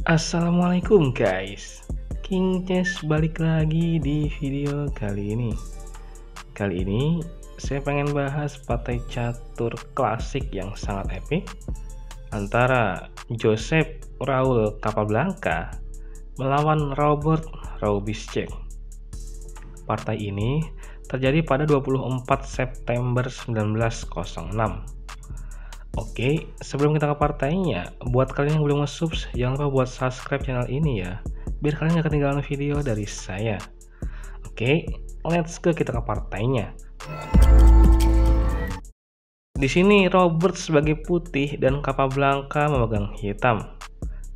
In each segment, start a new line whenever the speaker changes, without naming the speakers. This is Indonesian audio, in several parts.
Assalamualaikum guys, King Chess balik lagi di video kali ini. Kali ini saya pengen bahas partai catur klasik yang sangat epic antara Josep Raul Capablanca melawan Robert Roubiscek. Partai ini terjadi pada 24 September 1906. Oke, sebelum kita ke partainya, buat kalian yang belum nge-subs, jangan lupa buat subscribe channel ini ya, biar kalian gak ketinggalan video dari saya. Oke, let's go, kita ke partainya. Di sini Robert sebagai putih dan Capablanca memegang hitam.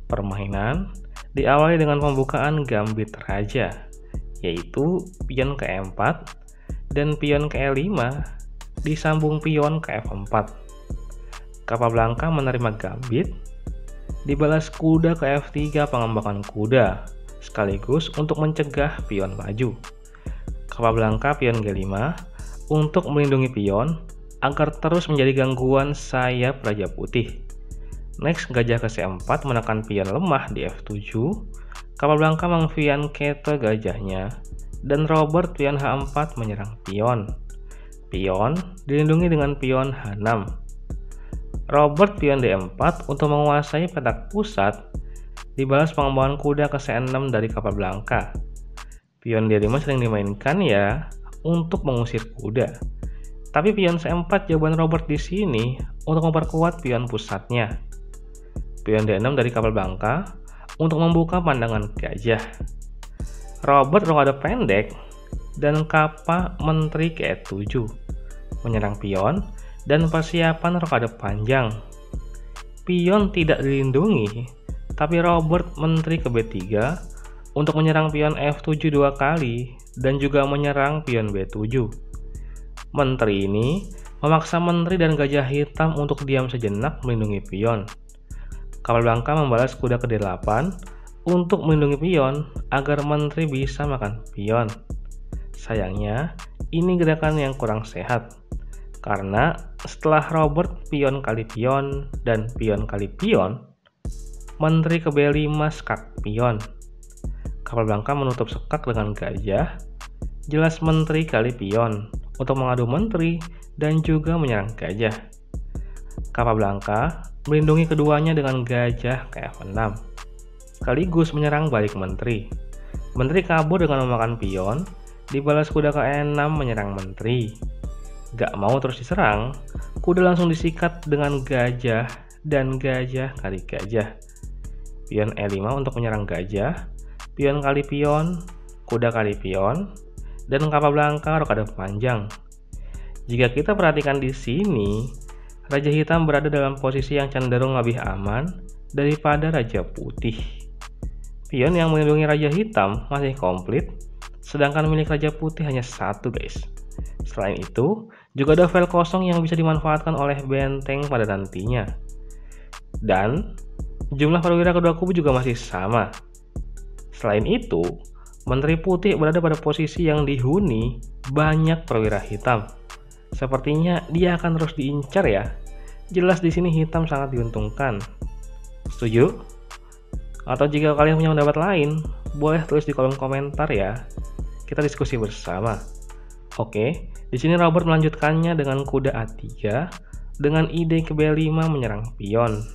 Permainan diawali dengan pembukaan gambit raja, yaitu pion ke E4 dan pion ke E5 disambung pion ke F4. Capablanca menerima gambit, dibalas kuda ke F3 pengembangan kuda, sekaligus untuk mencegah pion maju. Capablanca pion G5 untuk melindungi pion agar terus menjadi gangguan sayap Raja Putih. Next, gajah ke C4 menekan pion lemah di F7. Capablanca mengviankete gajahnya, dan Robert pion H4 menyerang pion. Pion dilindungi dengan pion H6. Robert pion D4 untuk menguasai petak pusat, dibalas pengembangan kuda ke C6 dari Capablanca. Pion D5 sering dimainkan ya untuk mengusir kuda. Tapi pion C4 jawaban Robert di sini untuk memperkuat pion pusatnya. Pion D6 dari Capablanca untuk membuka pandangan gajah. Robert rokade pendek dan Capa menteri ke E7 menyerang pion dan persiapan rokade panjang. Pion tidak dilindungi, tapi Robert menteri ke B3 untuk menyerang pion F7 dua kali dan juga menyerang pion B7. Menteri ini memaksa menteri dan gajah hitam untuk diam sejenak melindungi pion. Capablanca membalas kuda ke D8 untuk melindungi pion agar menteri bisa makan pion. Sayangnya, ini gerakan yang kurang sehat, karena setelah Robert pion kali pion dan pion kali pion, menteri ke B5 skak pion. Capablanca menutup sekak dengan gajah, jelas menteri kali pion untuk mengadu menteri dan juga menyerang gajah. Capablanca melindungi keduanya dengan gajah ke F6, sekaligus menyerang balik menteri. Menteri kabur dengan memakan pion, dibalas kuda ke E6 menyerang menteri. Gak mau terus diserang, kuda langsung disikat dengan gajah dan gajah kali gajah. Pion E5 untuk menyerang gajah, pion kali pion, kuda kali pion, dan Capablanca rokade panjang. Jika kita perhatikan di sini, Raja Hitam berada dalam posisi yang cenderung lebih aman daripada Raja Putih. Pion yang melindungi Raja Hitam masih komplit, sedangkan milik Raja Putih hanya satu guys. Selain itu, juga ada file kosong yang bisa dimanfaatkan oleh benteng pada nantinya. Dan jumlah perwira kedua kubu juga masih sama. Selain itu, Menteri Putih berada pada posisi yang dihuni banyak perwira hitam. Sepertinya dia akan terus diincar ya. Jelas di sini hitam sangat diuntungkan. Setuju? Atau jika kalian punya pendapat lain, boleh tulis di kolom komentar ya. Kita diskusi bersama. Oke, di sini Robert melanjutkannya dengan kuda A3 dengan ide ke B5 menyerang pion.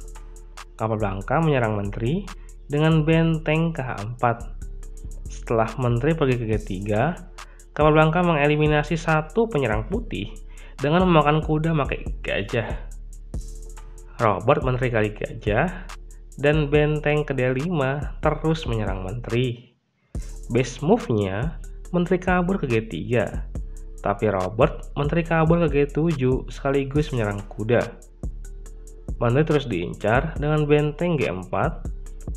Capablanca menyerang menteri dengan benteng ke H4. Setelah menteri pergi ke G3, Capablanca mengeliminasi satu penyerang putih dengan memakan kuda pakai gajah. Robert menteri kali gajah dan benteng ke D5 terus menyerang menteri. Base move-nya menteri kabur ke G3. Tapi Robert menteri kabur ke G7 sekaligus menyerang kuda. Menteri terus diincar dengan benteng G4.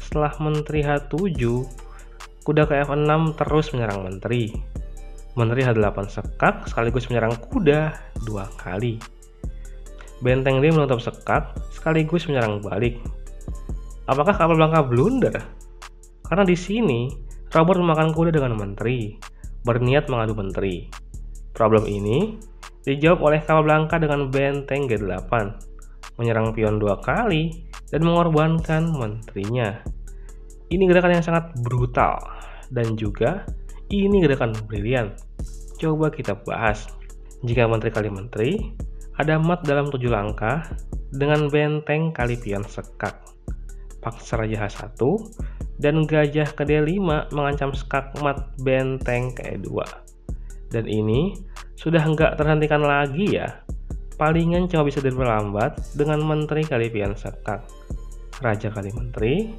Setelah menteri H7, kuda ke F6 terus menyerang menteri. Menteri H8 sekak sekaligus menyerang kuda dua kali. Benteng D menutup sekak sekaligus menyerang balik. Apakah Capablanca blunder? Karena di sini Robert memakan kuda dengan menteri, berniat mengadu menteri. Problem ini dijawab oleh Capablanca dengan benteng G8, menyerang pion dua kali dan mengorbankan menterinya. Ini gerakan yang sangat brutal dan juga ini gerakan brilian. Coba kita bahas. Jika menteri kali menteri, ada mat dalam 7 langkah dengan benteng kali pion sekak. Paksa Raja H1 dan gajah ke D5 mengancam skak mat benteng ke E2. Dan ini sudah nggak terhentikan lagi ya. Palingan cuma bisa diperlambat dengan menteri kali pion sekak. Raja kali menteri,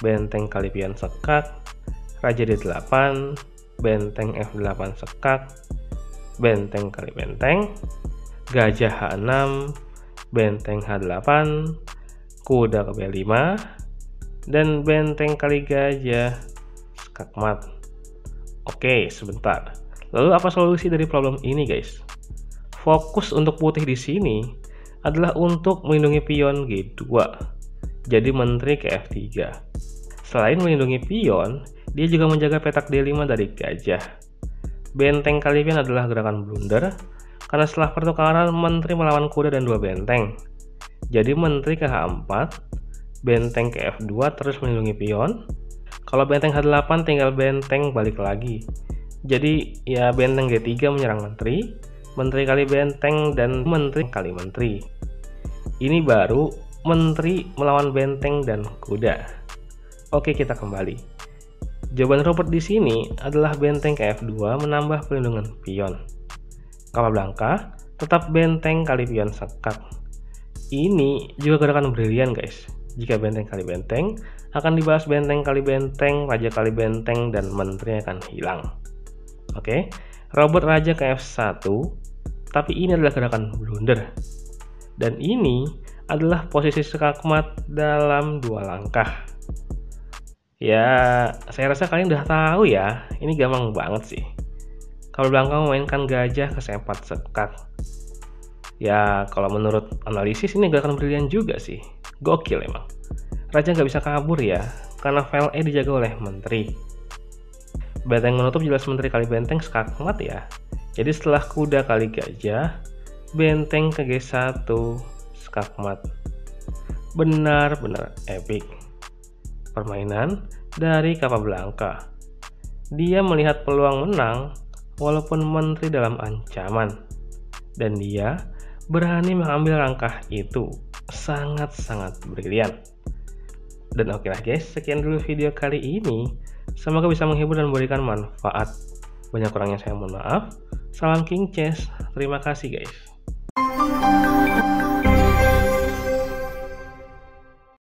benteng kali pion sekak, Raja D8, benteng F8 sekak, benteng kali benteng, gajah H6, benteng H8, kuda ke B5, dan benteng kali gajah skak mat. Oke, sebentar. Lalu apa solusi dari problem ini, guys? Fokus untuk putih di sini adalah untuk melindungi pion G2. Jadi menteri ke F3. Selain melindungi pion, dia juga menjaga petak D5 dari gajah. Benteng kali pion adalah gerakan blunder karena setelah pertukaran menteri melawan kuda dan 2 benteng. Jadi menteri ke H4, benteng ke F2 terus melindungi pion. Kalau benteng H8 tinggal benteng balik lagi. Jadi ya benteng G3 menyerang menteri, menteri kali benteng, dan menteri kali menteri. Ini baru menteri melawan benteng dan kuda. Oke, kita kembali. Jawaban Robert di sini adalah benteng ke F2 menambah pelindungan pion. Capablanca tetap benteng kali pion sekak. Ini juga gerakan brilian, guys. Jika benteng kali benteng, akan dibahas benteng kali benteng, raja kali benteng, dan menteri akan hilang. Oke, Robert raja ke F1, tapi ini adalah gerakan blunder. Dan ini adalah posisi skakmat dalam 2 langkah. Ya, saya rasa kalian udah tahu ya, ini gampang banget sih. Capablanca memainkan gajah ke C4 sekak. Ya, kalau menurut analisis ini gerakan brilian juga sih. Gokil emang. Raja nggak bisa kabur ya, karena file E dijaga oleh menteri. Benteng menutup jelas menteri kali benteng skakmat ya. Jadi setelah kuda kali gajah, benteng ke G1 skakmat. Benar-benar epic. Permainan dari Capablanca. Dia melihat peluang menang walaupun menteri dalam ancaman. Dan dia berani mengambil langkah itu. Sangat-sangat brilian. Dan oke lah guys, sekian dulu video kali ini. Semoga bisa menghibur dan memberikan manfaat. Banyak kurangnya saya mohon maaf. Salam King Chess. Terima kasih guys.